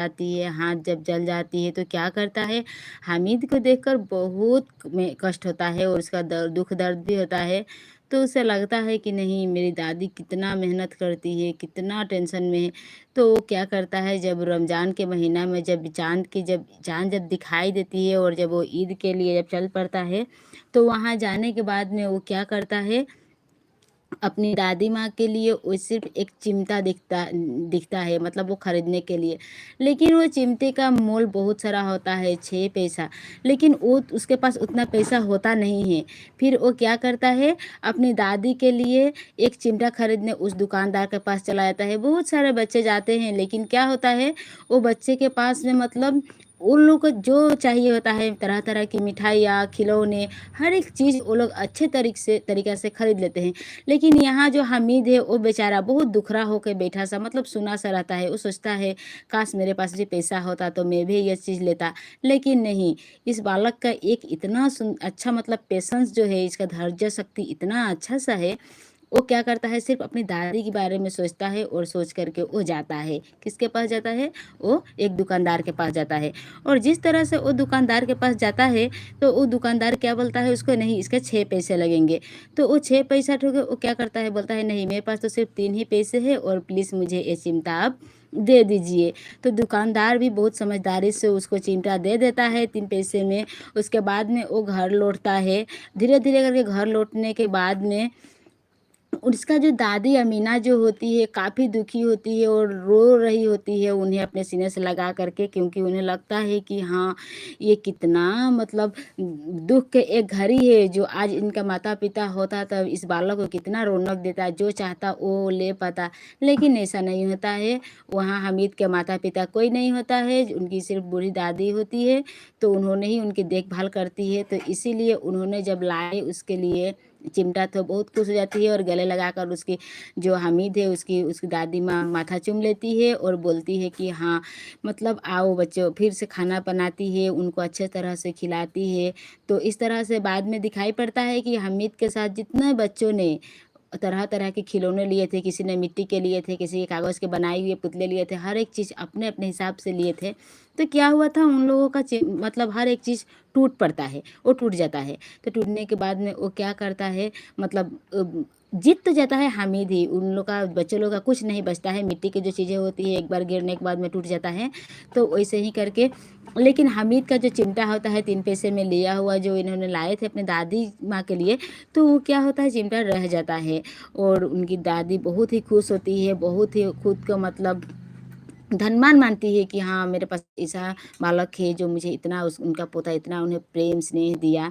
जाती है, हाथ जब जल जाती है तो क्या करता है, हामिद को देखकर बहुत में कष्ट होता है और उसका दुःख दर्द भी होता है। तो उसे लगता है कि नहीं, मेरी दादी कितना मेहनत करती है, कितना टेंशन में है। तो वो क्या करता है, जब रमज़ान के महीना में जब चाँद जब दिखाई देती है और जब वो ईद के लिए जब चल पड़ता है, तो वहाँ जाने के बाद में वो क्या करता है, अपनी दादी माँ के लिए वो सिर्फ़ एक चिमटा दिखता है, मतलब वो खरीदने के लिए। लेकिन वो चिमटे का मोल बहुत सारा होता है, 6 पैसा, लेकिन वो उसके पास उतना पैसा होता नहीं है। फिर वो क्या करता है, अपनी दादी के लिए एक चिमटा खरीदने उस दुकानदार के पास चला जाता है। बहुत सारे बच्चे जाते हैं, लेकिन क्या होता है, वो बच्चे के पास में मतलब उन लोग को जो चाहिए होता है, तरह-तरह की मिठाइयाँ, खिलौने, हर एक चीज़ वो लोग अच्छे तरीक़ा से खरीद लेते हैं। लेकिन यहाँ जो हामिद है वो बेचारा बहुत दुखड़ा होके बैठा सा, मतलब सुना सा रहता है। वो सोचता है, काश मेरे पास भी पैसा होता तो मैं भी ये चीज़ लेता। लेकिन नहीं, इस बालक का एक इतना अच्छा मतलब पेशेंस जो है, इसका धैर्य शक्ति इतना अच्छा सा है। वो क्या करता है, सिर्फ़ अपनी दादी के बारे में सोचता है और सोच कर के वो जाता है। किसके पास जाता है? वो एक दुकानदार के पास जाता है। और जिस तरह से वो दुकानदार के पास जाता है, तो वो दुकानदार क्या बोलता है उसको, नहीं इसके 6 पैसे लगेंगे। तो वो 6 पैसा ठोके वो क्या करता है, बोलता है नहीं, मेरे पास तो सिर्फ़ 3 ही पैसे हैं और प्लीज़ मुझे ये चिमटा आप दे दीजिए। तो दुकानदार भी बहुत समझदारी से उसको चिमटा दे देता है 3 पैसे में। उसके बाद में वो घर लौटता है। धीरे-धीरे करके घर लौटने के बाद में उसका जो दादी अमीना जो होती है, काफ़ी दुखी होती है और रो रही होती है उन्हें अपने सीने से लगा कर के, क्योंकि उन्हें लगता है कि हाँ, ये कितना मतलब दुःख के एक घड़ी है, जो आज इनका माता-पिता होता तब इस बालक को कितना रौनक देता, जो चाहता वो ले पाता। लेकिन ऐसा नहीं होता है, वहाँ हामिद के माता-पिता कोई नहीं होता है, उनकी सिर्फ़ बूढ़ी दादी होती है, तो उन्होंने ही उनकी देखभाल करती है। तो इसीलिए उन्होंने जब लाए उसके लिए चिमटा, तो बहुत खुश हो जाती है और गले लगाकर उसकी जो हामिद है उसकी दादी माँ माथा चूम लेती है और बोलती है कि हाँ, मतलब आओ बच्चों, फिर से खाना बनाती है, उनको अच्छे तरह से खिलाती है। तो इस तरह से बाद में दिखाई पड़ता है कि हामिद के साथ जितने बच्चों ने तरह-तरह के खिलौने लिए थे, किसी ने मिट्टी के लिए थे, किसी के कागज़ के बनाए हुए पुतले लिए थे, हर एक चीज़ अपने-अपने हिसाब से लिए थे। तो क्या हुआ था, उन लोगों का मतलब हर एक चीज़ टूट पड़ता है, वो टूट जाता है। तो टूटने के बाद में वो क्या करता है, मतलब जीत तो जाता है हामिद ही, उन लोग का बच्चे लोग का कुछ नहीं बचता है, मिट्टी की जो चीज़ें होती है एक बार गिरने के बाद में टूट जाता है। तो वैसे ही करके, लेकिन हामिद का जो चिमटा होता है 3 पैसे में लिया हुआ, जो इन्होंने लाए थे अपनी दादी माँ के लिए, तो वो क्या होता है, चिमटा रह जाता है और उनकी दादी बहुत ही खुश होती है, बहुत ही खुद को मतलब धनवान मानती है कि हाँ, मेरे पास ऐसा बालक है जो मुझे इतना उनका पोता इतना उन्हें प्रेम स्नेह दिया।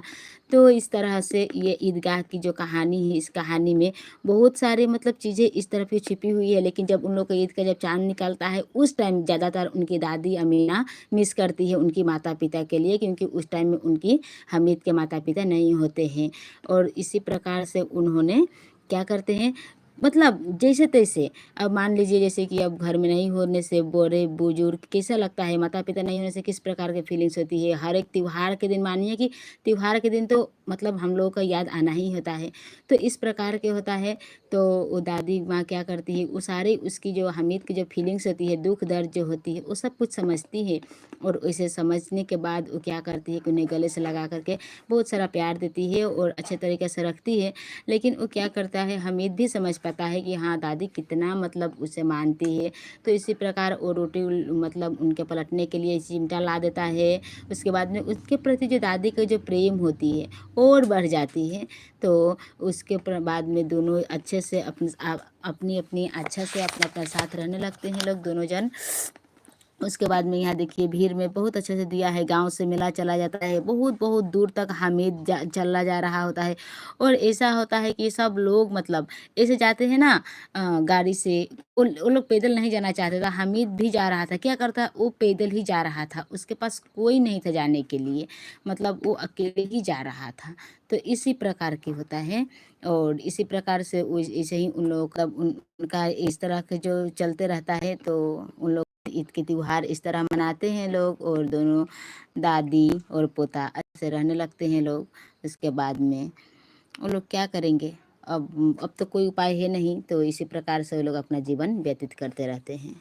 तो इस तरह से ये ईदगाह की जो कहानी है, इस कहानी में बहुत सारे मतलब चीज़ें इस तरफ ही छिपी हुई है। लेकिन जब उन लोग का ईद का जब चाँद निकलता है, उस टाइम ज़्यादातर उनकी दादी अमीना मिस करती है उनकी माता-पिता के लिए, क्योंकि उस टाइम में उनकी हामिद के माता-पिता नहीं होते हैं। और इसी प्रकार से उन्होंने क्या करते हैं, मतलब जैसे-तैसे, अब मान लीजिए जैसे कि अब घर में नहीं होने से बड़े-बुजुर्ग कैसा लगता है, माता-पिता नहीं होने से किस प्रकार की फीलिंग्स होती है। हर एक त्योहार के दिन, मानिए कि त्योहार के दिन तो मतलब हम लोगों का याद आना ही होता है। तो इस प्रकार के होता है, तो वो दादी माँ क्या करती है, वो सारी उसकी जो हामिद की जो फीलिंग्स होती है, दुःख दर्द जो होती है, वो सब कुछ समझती है। और उसे समझने के बाद वो क्या करती है कि उन्हें गले से लगा कर के बहुत सारा प्यार देती है और अच्छे तरीके से रखती है। लेकिन वो क्या करता है, हामिद भी समझ पाता है कि हाँ, दादी कितना मतलब उसे मानती है। तो इसी प्रकार वो रोटी मतलब उनके पलटने के लिए चिमटा ला देता है। उसके बाद में उसके प्रति जो दादी की जो प्रेम होती है और बढ़ जाती है। तो उसके बाद में दोनों अच्छे से अपनी-अपनी अच्छा से अपना-अपना साथ रहने लगते हैं लोग दोनों जन। उसके बाद में यहाँ देखिए, भीड़ में बहुत अच्छे से दिया है, गाँव से मेला चला जाता है, बहुत-बहुत दूर तक हामिद चला जा रहा होता है। और ऐसा होता है कि सब लोग मतलब ऐसे जाते हैं ना, गाड़ी से, वो लोग पैदल नहीं जाना चाहते था, हामिद भी जा रहा था, क्या करता, वो पैदल ही जा रहा था, उसके पास कोई नहीं था जाने के लिए, मतलब वो अकेले ही जा रहा था। तो इसी प्रकार की होता है और इसी प्रकार से ऐसे ही उन लोगों का उनका इस तरह के जो चलते रहता है, तो उन लोग ईद के त्योहार इस तरह मनाते हैं लोग और दोनों दादी और पोता ऐसे रहने लगते हैं लोग। उसके बाद में वो लोग क्या करेंगे? अब तो कोई उपाय है नहीं, तो इसी प्रकार से वो लोग अपना जीवन व्यतीत करते रहते हैं।